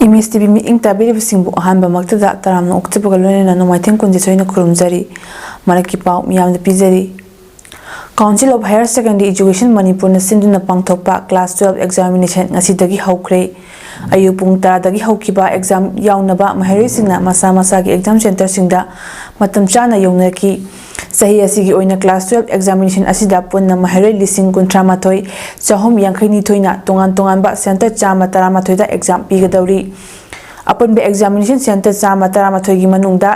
Image TV meeting tabiri singbu ahanba maktada taramna oktibuga lonena nomaitin kundi soina kurumjari maraki pau miyam de pizari Council of Higher Secondary Education Manipur na sinduna pangthokpa class 12 examination ngasidagi haukre ayu pung 10 dagi haukiba exam yaunaba mahari singna masa masa gi exam center singda matam chana yaunaki sahi asigi oina class 12 examination asida punna mahari lising kuntra mathoi chahum yankhini thoina tongan tongan ba center chama tara mathoi da exam pigadauri apun be examination center chama tara mathoi gi manungda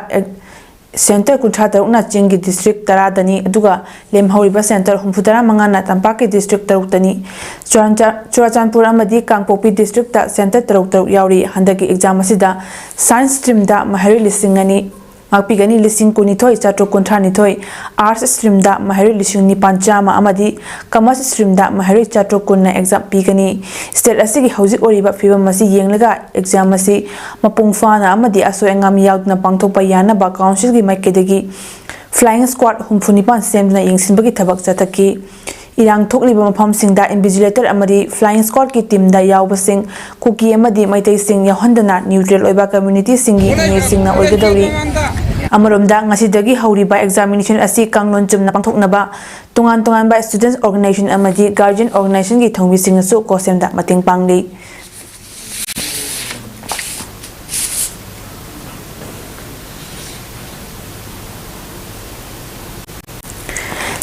center kuntra tarukna chingi district tara dani aduga lemhoriba center humfudara mangana tampaki district taruk-tani Churachandpur amadi Kangpokpi district ta center taruk yauri handagi exam asida science stream da mahari lisingani Makpigani lising kunithoi chatrok kunthranithoi arts stream da mahari lising ni panchama amadi commerce stream da mahari chatrok kunna exam pigani state asigi hojik oriba fibam masi yenglaga exam asi mapung fana amadi aso engam yaudna pangthokpa yana ba council gi maikedagi flying squad humfunipan semna yengsinbagi thabak chathaki irang thokliba mafam singda invigilator amadi flying squad ki team da yaubasing kuki amadi maitai sing yahandana neutral oiba community singi image singna oigadauri amaromda ngasidagi hauriba examination asi kanglon chumna pangthoknaba tungan ba students organization amadi guardian organization gi thongbi singsu kosemda mating pangli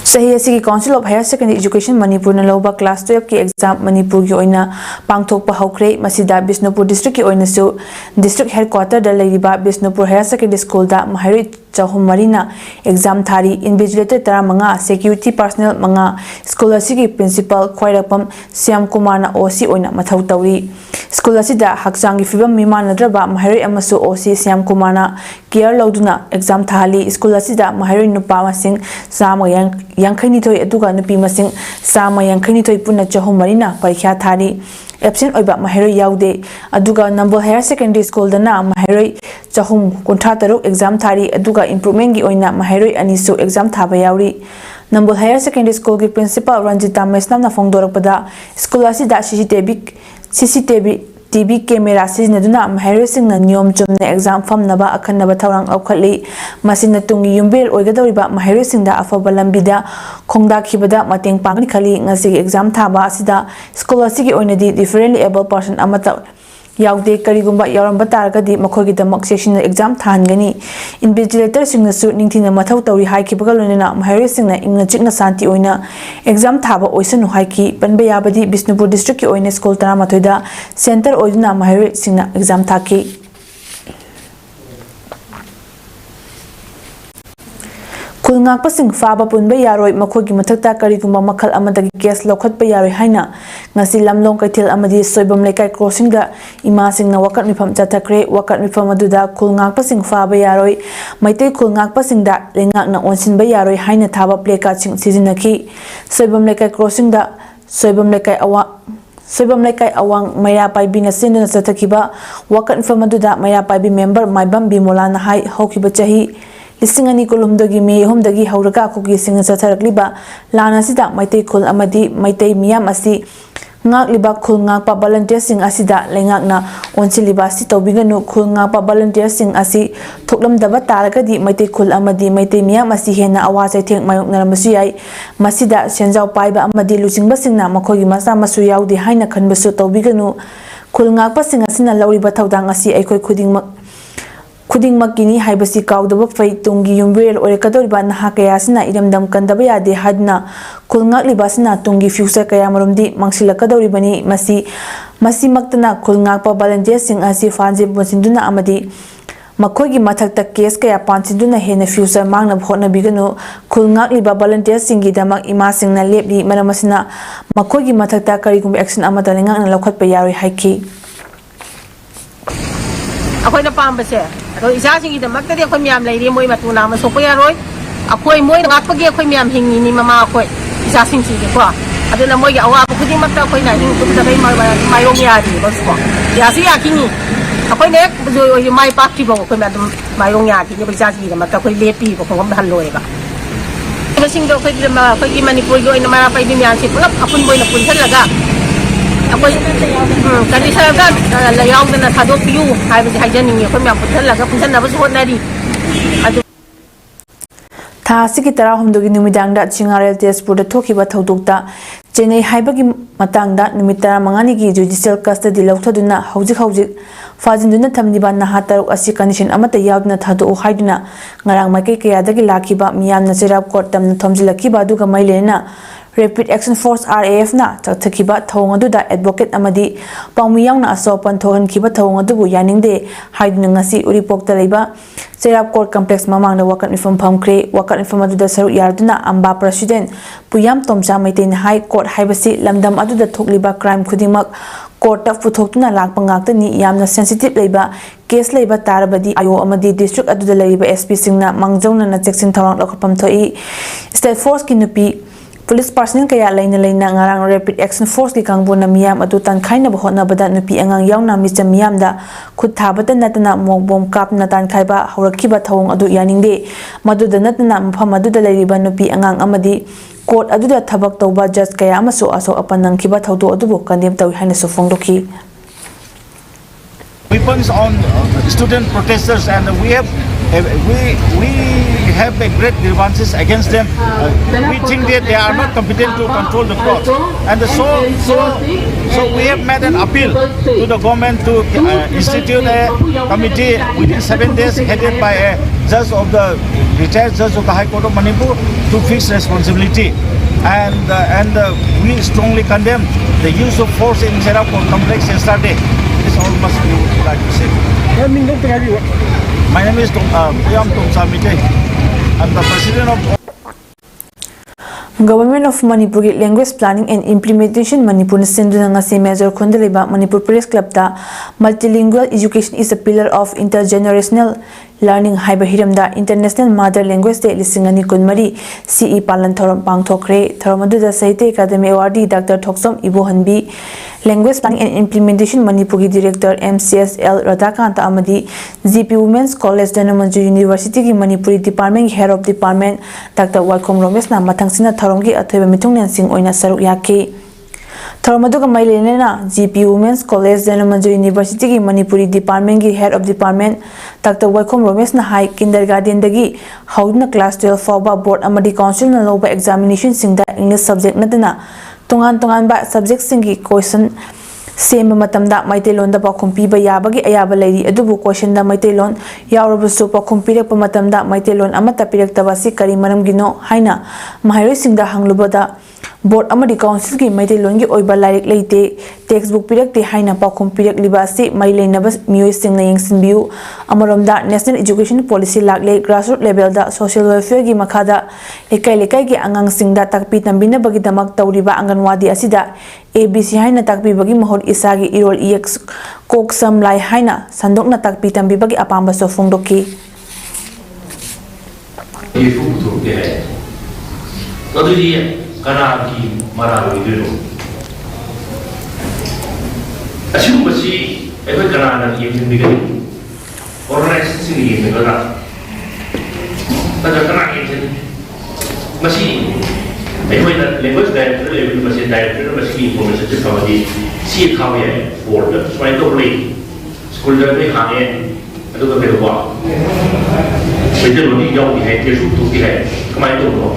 Sahi asigi Council of Higher Secondary Education Manipur na loba class 12 ki exam Manipur gi oina pangthokpa haukre masida Bisnupur district ki oina su district headquarter da leiriba Bisnupur Higher Secondary School da mahari chahum marina exam thari invigilator tara manga security personnel manga school asigi principal khwairapam Syam Kumar na OC oina mathau tauri school asida hakchangi fibam mimanadraba mahari amasu OC Syam Kumar na care lauduna exam thali school asida mahari nupa masing sama yankhani thoi aduga nupi masing sama yankhani thoi punna chahum marina parikha thari absent oiba mahari yaude aduga Namboal Higher Secondary School dana mahari chahum kuntha taruk exam thari aduga improvement gi oina mahari anisu exam thaba yauri Namboal Higher Secondary School gi principal Ranjita Mesnam na phongdorakpada school asida CCTV camera siznaduna mahari singna niyom chumna exam famnaba akhanaba thawrang aukhatli masina tungi yumbel oigadoriba mahari singda afaba lambida khongda khibada mateng pangni khali ngasi exam thaba asida school asigi oinadi differently able person amata yaude karigumba yauramba taragadi makhogi damak section exam thangani invigilator singna su ningthina mathau tauri haikibaga lonena mahari singna ingna chikna santi oina exam thaba oisanu haiki panba yabadi Bisnupur district ki oina school tara mathoida center oiduna mahari singna exam thaki Kulngakpasing faba punba yaroi makhogi mathakta karigumba makhal amadagi case lokhatpa yaroi haina ngasi lamlong kaithel amadi soibam lekai crossing da ima singna wakat mifam chathakre wakat mifam aduda kulngakpasing faba yaroi maitei kulngakpasing da lengakna onsinba yaroi haina thaba pleka ching sizinaki soibam lekai crossing da soibam lekai awang maya paibi na sinduna chathakiba wakat mifam aduda maya paibi member maibam bimola na hai hokiba chahi Lisingani kulumdagi me homdagi hauraga kuki singa chatharakliba lana sida maitai khul amadi maitai miyam asi ngakliba khul ngakpa volunteer sing asida lengakna onsiliba si tobiganu khul ngakpa volunteer sing asi thoklamdaba taragadi maitai khul amadi maitai miyam asi hena awachai theng mayoknaramasu yai masida senjau paiba amadi lucingba singna makhogi masa masu yaudi haina khanbasu tobiganu khul ngakpa sing asina lauriba thawdang asi aikoi khudingmakini haibasi kaudaba fai tungi yumbel orekadoriba naha kayasina iramdam kandaba yade hadna khulngaklibasina tungi future kaya marumdi mangsilakadoribani masi maktana khulngakpa volunteer sing asi fanje bonsinduna amadi makhogi mathakta case kaya pansinduna hena future mangna bhotna biganu khulngakliba volunteer singi damak ima singna lepli maramasina makhogi mathakta karigum action amata lengakna lokhatpa yaroi haiki akoina pambase ro isa singi da makta de khoi myam leiri moi matuna ma sopo ya roi akoi moi ngakpagi khoi myam hingi ni mama akoi isa singi de ko aduna moi ga awa khudi makta khoi na hing tu da bai mai rong ya di bos ko ya si ya kini akoi ne jo mai pak ti bo khoi ma mai rong ya di ne bisa ji da makta khoi lepi ko khom han loi ba sing do khoi ma khoi ki Manipur go ina mara pai bi myam si pulap apun boi na pun laga ꯑꯩꯈꯣꯏ ꯀꯟꯗꯤꯁꯅꯔꯒ ꯌꯥꯎꯗꯅ ꯊꯥꯗꯣꯛꯄꯤꯌꯨ ꯍꯥꯏꯕꯁꯤ ꯍꯥꯏꯖꯅꯤꯡꯉꯤ ꯑꯩꯈꯣꯏ ꯃꯌꯥꯝ ꯄꯨꯟꯁꯤꯟꯅꯕꯁꯨ ꯍꯣꯠꯅꯔꯤ ꯑꯗꯨ ꯊꯥ ꯑꯁꯤꯒꯤ 16ꯒꯤ ꯅꯨꯃꯤꯗꯥꯡꯗ ꯆꯤꯡꯉꯥꯔꯦꯜ ꯇꯦꯖꯄꯨꯔꯗ ꯊꯣꯛꯈꯤꯕ ꯊꯧꯗꯣꯛꯇ ꯆꯦꯟꯅꯩ ꯍꯥꯏꯕꯒꯤ ꯃꯇꯥꯡꯗ ꯅꯨꯃꯤꯠ 15ꯅꯤꯒꯤ ꯖꯨꯗꯤꯁꯤꯌꯦꯜ ꯀꯁꯇꯗꯤ ꯂꯧꯊꯗꯨꯅ ꯍꯧꯖꯤꯛ ꯐꯥꯖꯤꯟꯗꯨꯅ ꯊꯝꯂꯤꯕ ꯅꯍꯥ 6 ꯑꯁꯤ ꯀꯟꯗꯤꯁꯟ ꯑꯃꯠꯇ ꯌꯥꯎꯗꯅ ꯊꯥꯗꯣꯛꯎ ꯍꯥꯏꯗꯨꯅ ꯉꯔꯥꯡ ꯃꯥꯏꯀꯩ ꯀꯌꯥꯗꯒꯤ ꯂꯥꯛꯈꯤꯕ ꯃꯤꯌꯥꯝꯅ ꯆꯩꯔꯥꯎ ꯀꯣꯔꯠ ꯇꯝꯅ ꯊꯣꯝꯖꯤꯜꯂꯛꯈꯤꯕ ꯑꯗꯨꯒ ꯃꯔꯤ ꯂꯩꯅꯅ ꯔꯦꯄꯤꯗ ꯑꯦꯛꯁꯟ ꯐꯣꯔꯁ RAFꯅ ꯆꯠꯊꯈꯤꯕ ꯊꯧꯑꯣꯡ ꯑꯗꯨꯗ ꯑꯦꯗꯚꯣꯀꯦꯠ ꯑꯃꯗꯤ ꯄꯥꯎꯃꯤ ꯌꯥꯎꯅ ꯑꯁꯣꯛ-ꯑꯄꯟ ꯊꯣꯛꯍꯟꯈꯤꯕ ꯊꯧꯑꯣꯡ ꯑꯗꯨꯕꯨ ꯌꯥꯅꯤꯡꯗꯦ ꯍꯥꯏꯗꯨꯅ ꯉꯁꯤ ꯎꯔꯤꯄꯣꯛꯇ ꯂꯩꯕ ꯆꯩꯔꯥꯎ ꯀꯣꯔꯠ ꯀꯝꯄ꯭ꯂꯦꯛꯁ ꯃꯃꯥꯡꯗ ꯋꯥꯀꯠ ꯃꯤꯐꯝ ꯐꯝꯈ꯭ꯔꯦ ꯋꯥꯀꯠ ꯃꯤꯐꯝ ꯑꯗꯨꯗ ꯁꯔꯨꯛ ꯌꯥꯗꯨꯅ ꯑꯝꯕꯥ ꯄ꯭ꯔꯁꯤꯗꯦꯟꯠ ꯄꯨꯌꯥꯝ ꯇꯣꯝꯆꯥ ꯃꯩꯇꯩꯅ ꯍꯥꯏ ꯀꯣꯔꯠ ꯍꯥꯏꯕꯁꯤ ꯂꯝꯗꯝ ꯑꯗꯨꯗ ꯊꯣꯛꯂꯤꯕ ꯀ꯭ꯔꯥꯏꯝ ꯈꯨꯗꯤꯡꯃꯛ ꯀꯣꯔꯠꯇ ꯄꯨꯊꯣꯛꯇꯨꯅ ꯂꯥꯛꯄ ꯉꯥꯛꯇꯅꯤ ꯌꯥꯝꯅ ꯁꯦꯟꯁꯤꯇꯤꯚ ꯂꯩꯕ ꯀꯦꯁ ꯂꯩꯕ ꯇꯥꯔꯕꯗꯤ ꯑꯥꯏꯑꯣ ꯑꯃꯗꯤ ꯗꯤꯁꯇ꯭ꯔꯤꯛ ꯑꯗꯨꯗ ꯂꯩꯔꯤꯕ SP ꯁꯤꯡꯅ ꯃꯥꯡꯖꯧꯅꯅ ꯆꯦꯛꯁꯤꯟ ꯊꯧꯔꯥꯡ ꯂꯧꯈꯠꯐꯝ ꯊꯣꯛꯏ ꯁ꯭ꯇꯦꯠ ꯐꯣꯔꯁꯀꯤ ꯅꯨꯄꯤ पुलिस पर्सनल कया लेना ngarang rapid action force की कांगबोना मियाम अदु तनखाइना होटनाबदा नुपी अंगांग यावना मिचम मियामदा खुद थाबदा नतना मोकबोम कापना तनखाइबा हौरखिबा थौंग अदु यानिंगदे मदुदा नतना मफम अदुदा लेरिबा नुपी अंगांग अमदी कोर्ट अदुदा थबक तौबा जज कया अमसो असो अपन नंखिबा थौदो अदुबो कंडेम तौ हाइनासो फोंदोखी weapons on student protesters, and we have a great grievances against them. We think that they are not competent to control the court, and so we have made an appeal to the government to institute a committee within 7 days headed by a judge of the retired judge of the High Court of Manipur to fix responsibility. And we strongly condemn the use of force in Chera Court complex yesterday. This all must be like to say. My name is Puyam Tomsamite. I'm the president of Government of Manipur Language Planning and Implementation Manipur Sinduna ngasi Major Khondaliba Manipur Press Club ta multilingual education is a pillar of intergenerational learning haiba hiramda International Mother Language Day lisingani kunmari CE Palan thoram pangthokre thoromaduda Sahitya Academy Awardee Dr. Thoksom Ibohanbi Language Planning and Implementation Manipur Director MCSL Radhakanta amadi GP Women's College Danamanju University ki Manipuri Department Head of Department Dr. Walkom Romesh na mathangsina thoromgi athoiba mitungnen sing oina saruk yaki Thoramaduga Mailena GP Women's College Danamanju University ki Manipuri Department ki Head of Department Dr. Walkom Romesh na high kindergarten dagi haudna class 12 fawba board amadi council na loba examination singda English subject nadana tongan ba subject singi question same matamda maitelon da pakhum piba yabagi ayaba leiri adubu question da maitelon yaurabusu pakhum pirekpa matamda maitelon amata pirektaba si kari maram gino haina mahairoi singda hanglubada board amadi council ki maitelon gi oiba lairik leite textbook pirekte haina pakhum pirek libasi maileinaba mioi singna yengsinbiu amaromda national education policy lagle grassroots level da social welfare gi makhada lekai gi angang singda takpi tambina bagi damak tawriba anganwadi asida ABC haina takpi bagi mahor isagi irol EX kok samlai haina sandokna takpi tambi bagi apamba so fongdoki Kanaki Marawi Dino. Asumasi, every Kanana even beginning. Or rest singing in the Gana. But the Kanaki machine. I know that language director, every machine director, machine information technology, see it how we for the Swine school that we have in a little bit of work. We did only young behavior to the head. Come I don't know.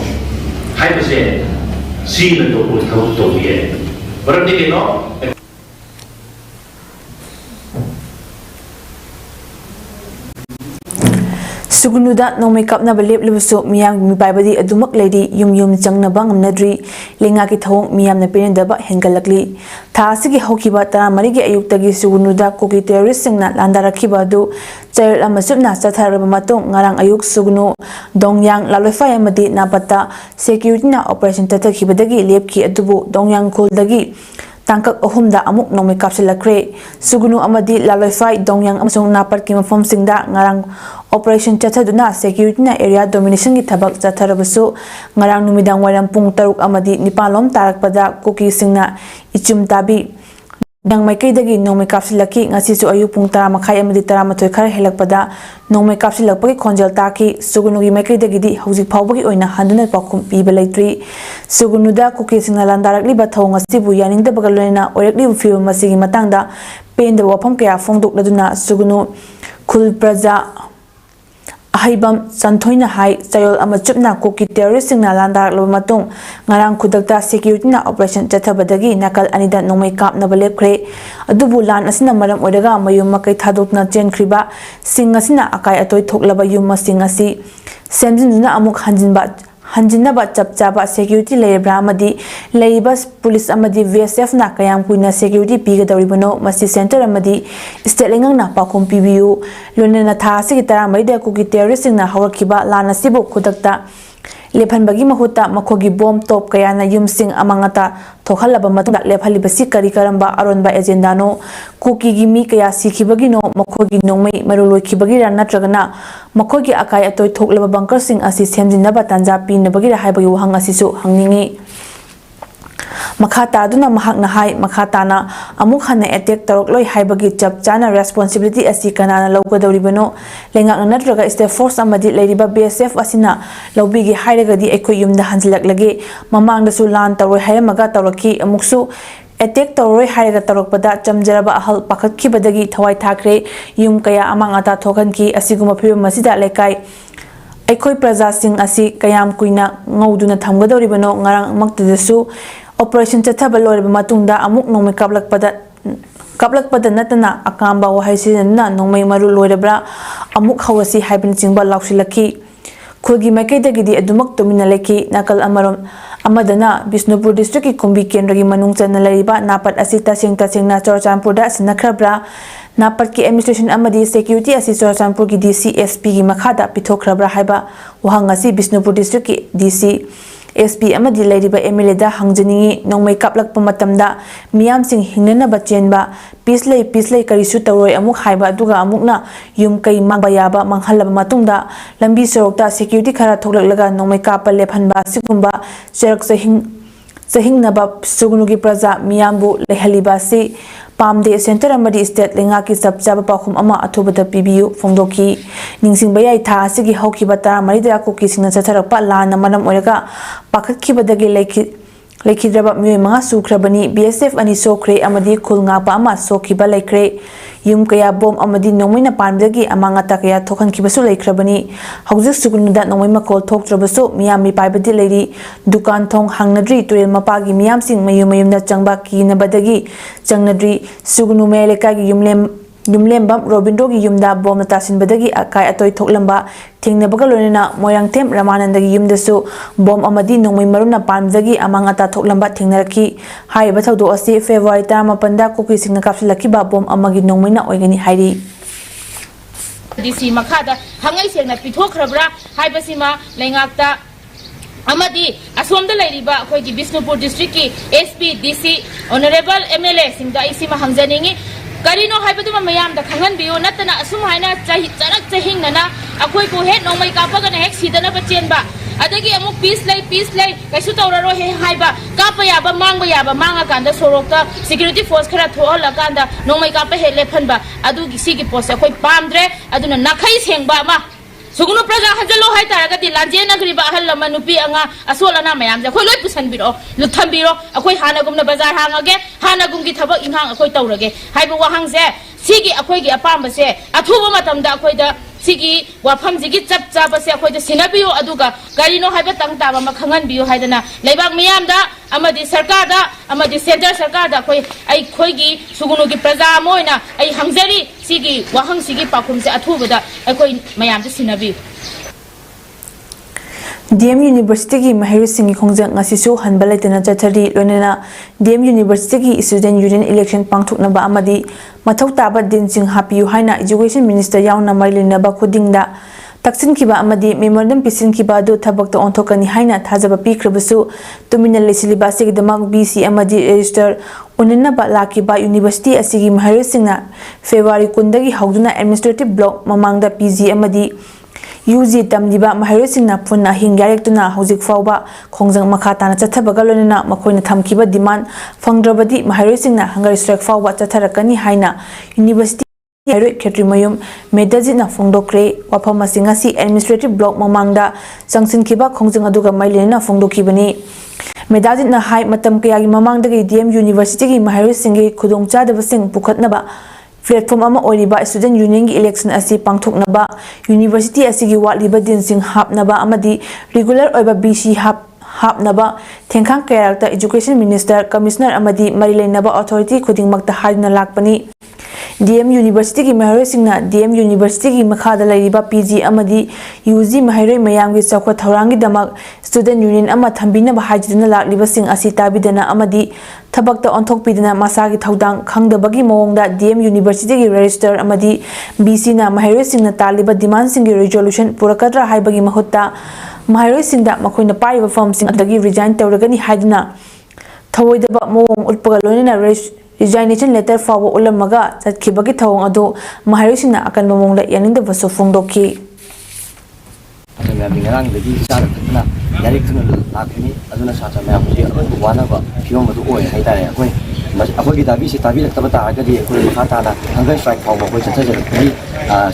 High percent. See the double house to the end. But I'm thinking, no. Sugunuda no makeup na balip lubuso miyang mipabadi adumak lady yum chang na bang nadri linga ki thong miyam na pinendaba hengalakli tha asigi hokiba tara marigi ayuktagi sugunuda koki terrorist singna landarakhiba du chair amasupna chatharaba matung ngarang ayuk sugunu dongyang lalofai amadi napata security na operation tatakhibadagi lepki adubu dongyang kholdagi tangkak ahumda amuk nomi kapsilakre sugunu amadi lalofai dongyang amasung napar ki mafom singda ngarang operation chathaduna security na area domination ki thabak chatharabasu ngarang numidang waram pung 6 amadi nipalom tarakpada koki singna ichum tabi Nang maikaydagi nongmay kapsilaki ngasisu ayu pung 10:30 amadi 12 khara helakpada nongmay kapsilakpagi khonjal taki sugunugi maikaydagidi hauzik phawbagi oina handuna pakhum piba leitri sugunuda kukisingna landarakliba thong asibu yaningdabaga loina oiraklibu fiu masigi matangda penda wafam kaya fongdokladuna sugunu khul praja Ahibam Santoina Hai Sayol Amachupna Kuki terrorist na landarak laba matung ngarang khudakta security na operation chathabadagi nakal anida nongmay kap na balepkhre adubu lan asina maram oidaga mayum makai thadokna chenkriba sing asina akai atoi thoklaba yum masing asi semjinuna amuk hanjinaba chapchaba security layabra amadi laybas police amadi VSF na kayam kuina security pigadawribano masi center amadi state lengang na pakhum pibiu lonena tha sigi tara maida kuki terrorist na hawakhiba lana sibu khudakta lephanbagi mahuta makhogi bomb top kayana yumsing amangata thokhalaba matunda lephalibasi kari karamba aronba agenda no kuki gi mi kaya sikhibagi no makhogi nongmai maruloi ra natragana makhogi akai atoi thoklaba bunker sing asi semjinaba tanja pinabagi ra haibagi wahang asisu hangningi Makata aduna mahakna hai makatana amuk hana attack torokloi haibagi chap chana responsibility asi kanana lawgadawribano lengak natraga state force amadi leiriba BSF asina lawbigi hairagadi ekhoi yumda hanjilaklage mamangdasu lan taroi hairamaga taraki amuksu attack taroi hairaga tarokpada chamjaraba ahal pakhatkibadagi thawai thakre yum kaya amangata thokanki asiguma phibam masida lekai ekhoi praja sing asi kayam kuina ngauduna thamgadawribano ngarang maktadasu operation chathaba loriba matungda amuk nongmai kaplakpada natana akamba wahaisina nongmai maru loirabra amuk hawasi haibin chingba lausilaki khulgi makaidagidi adumak tumina leki nakal amarom amadana Bisnupur district ki kumbi kendragi manung chana lariba napat asi tasingna Chorchanpurda sinakrabra napat ki administration amadi security asi Chorchanpur ki DC SP gi makhada pithokrabra haiba wahangasi Bisnupur district ki DC SP amadi leiriba MLA da hangjani nongmai kaplakpa matamda miyam sing hingnana bachenba pislei karisu tawroi amuk haiba aduga amukna yum kai mangba yaba manghalaba matungda lambi sorokta security khara thoklaklaga nongmai kapa lephanba sigumba cherak sahingnaba sugunugi praja miyambu lehaliba si Pamde center amadi state lenga ki sabchaba pakhum ama athubada pibiu fongdoki ningsing bayai tha asigi hauki bata marida ko kisingna chatharakpa lana manam oiraga pakhatkibadagi lekhidraba miyoi manga sukrabani BSF ani sokre amadi khulnga pa ama sokhiba lekre yum kaya bom amadi nongmaina panbdagi amangata kaya thokhankibasu lekrabani hauzik sugunuda nongmaima kol thoktrabasu miyami paibadi leiri dukan thong hangnadri turel mapagi miyamsing mayumna changba kinabadagi changnadri sugunu melekagi yumlembam Robindrogi yumda bom tasinbadagi akai atoi thoklamba thingnabaga lonena moyangthem Ramanandagi yumdasu bom amadi nongmai maruna palmdagi amangata thoklamba thingnaraki haiba thaudo asi February 18 da kuki singna kapsilaki ba bom amagi nongmaina oigani hairi DC makada hangai sengna pithokhrabra haibasima lengakta amadi asomda leiriba akhoi Bisnupur district ki SP DC honorable MLA singda isima hangjaningi Karino haibaduma mayam da khangan biyo natana asum haina charak chahingnana akhoi ko he nongmai kapagana hek sidana bachenba adagi amuk peace lay kaisu tawraro he haiba kapa yaba manga kanda sorokta security force khara thola kanda nongmai kapa he lephanba adugi sigi post akhoi pamdre aduna nakhai sengba ma sugunu praja hanjalo hai taragati lanje nagri ba hal lama nupi anga asolana mayam ja khoi loi pusan biro luthambiro akhoi hanagumna bazar hangage hanagumgi thabak inhang akhoi tawrage haibu wahang se sigi akhoi gi apamba se athuba matamda akhoi da sigi wafam jigi chap chapa se akhoi da sinabiyo aduga garino haiba tang taba makhangan biyo haidana leibak miyam da amadi sarkar da amadi center sarkar da akhoi ai khoi gi sugunu gi praja moina ai hangjari sigi wahang sigi pakhum se athuba da akhoi mayam da sinabiyo DM University ki Mahir Singh Khongjang ngasisu hanba laitena chathari lonena DM University ki student union election pangthuknaba amadi mathau taba din sing hapiu haina education minister yauna marilina ba khudingda taksin kiba amadi memorandum pisin kiba do thabak to onthokani haina thajaba pikhrabasu tumina lesiliba sigi damak BC amadi register unina ba lakiba university asigi Mahir Singh na February kundagi hauduna administrative block mamangda PG amadi UG tamdiba mahairosingna punna hingyarektuna hojik fauba khongjang makha tana chathabaga lonena makoina thamkiba demand fangdrabadi mahairosingna hunger strike fauba chatharakani haina university Hairoi Ketrimayum Medazina Fongdokre Wapamasi administrative block mamangda Sangsin Kiba Khongjang aduga mailena Fongdokibani Medazina Hai Matam Kayagi mamangdagi DM University gi Mahairoi Singi Khudongchadaba sing pukhatnaba platform ama oiriba student union gi election asi pangthoknaba university asigi watliba din sing hapnaba amadi regular oiba BC hapnaba thengkhang kayakta education minister commissioner amadi marileinaba authority khudingmakta haidna lakpani DM University ki Mahairoi singna DM University ki makhada lairiba PG amadi UG Mahairoi mayamgi chawkha thaurangi damak student union ama thambina ba hajdina lakliba sing asi tabidana amadi thabakta onthokpidana masagi thaudang khangdabagi mawongda DM University ki register amadi BC na Mahairoi singna taliba demand singi resolution purakadra haibagi mahutta Mahairoi singda makoina paiba form sing adagi resign tawragani haidina thawoidaba mawong utpaga loinena resignation letter fawo ulamaga chatkibagi thawong adu Mahairoi singna akan mamongda yaningdaba so fongdoki ngarang dagi sar thana direct tuna lakni aduna sa chama amudi abu wana ba fiom adu oi haitare akoi gi dabi si tabi tabata agadi akoi khata na hunger strike fawo koi chacha ni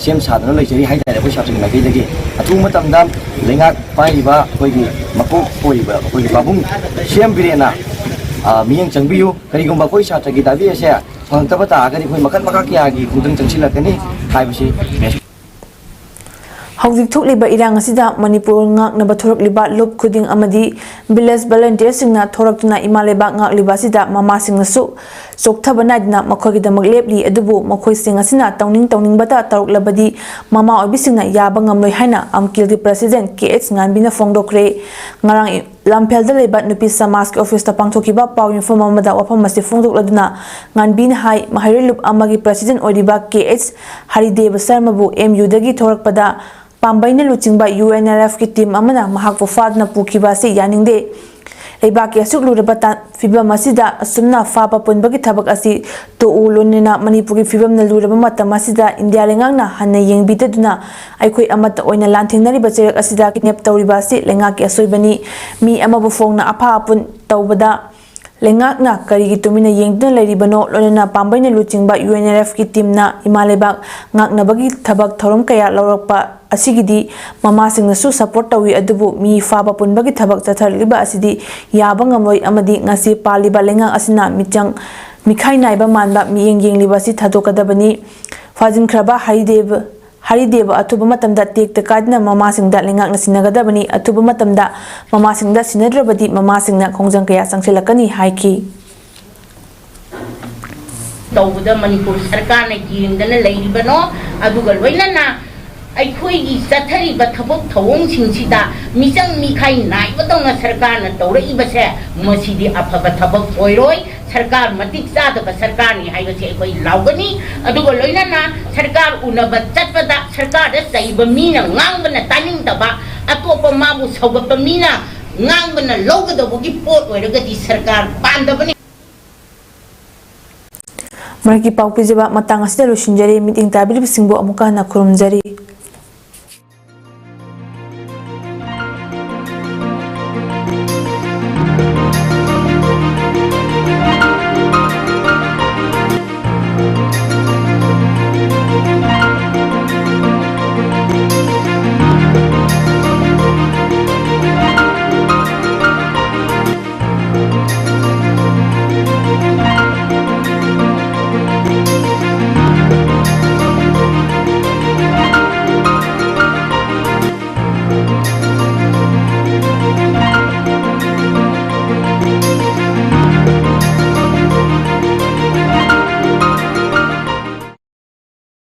sem sadana leijeri haitare koi sa chama gi dagi atu matam dam lenga pai ba koi gi mako koi ba koi gi babung sem birena miyang changbiyu karigumba koi sa chagi dabi ase tabata agadi koi makan makak ya gi khudung changsilakani haibasi Hauzik thukliba irang asida Manipur ngaknaba thorokliba lup khuding amadi village volunteer singna thoraktuna imaleba ngakliba sida mama singnasu sokthabana dina makhoi damak lepli adubu makhoi sing asina tawning bata taruklabadi mama obi singna yaba ngamloi haina amkil di president KH nganbina fongdokre ngarang lamphel da leba nupi samas ki office ta pangthokiba paw inform amada wafam masi fongdokladuna nganbin hai Mahairoi lup amagi president odiba KH Haridev Sharma bu MU dagi thorakpada Pambaina luchingba UNRF ki team amana mahakpo fadna pukiba se yaningde leiba ke sukluraba fibam asida asumna fapa punbagi thabak asi to ulonina Manipur ki fibam na luraba matam asida India lengangna hanna yengbitaduna aikoi amata oina lanthingnari bacherak asida kidnap tawriba se lenga ki asoibani mi amabu fongna apha apun tawbada lengakna karigi tumina yengduna leiribano lonena pambaina luchingba UNRF ki team na imalebak ngaknabagi thabak thorom kaya laurakpa asigidi mama singnasu support tawi adubu mi faba punbagi thabak chatharliba asidi yaba ngamloi amadi ngasi paliba lengang asina michang mikhai naiba manba mi yengliba si thadokadabani fajin khraba Haridev atuba matamda tekta kadna mama singda lengak na sinagadabani atuba matamda mama singda sinadrabadi mama singna khongjang kaya sangsilakani haiki tawda Manipur sarkar na kiringdana leiribano aduga loinana aikhoi sathari ba thabok thawong singsida michang mikhai nai batong sarkar na tawra ibase masidi afaba thabok oiroi sarkar matik sada ba sarkar ni haiba se aikhoi laugani aduga loinana sarkar unaba chatpada sarkar da saiba mina ngangbana taning taba atopa mabu sawgapa mina ngangbana logadabugi pot oiragadi sarkar pandabani Marki pau pijaba matang asida lusinjari meeting tabili singbo amuka na kurumjari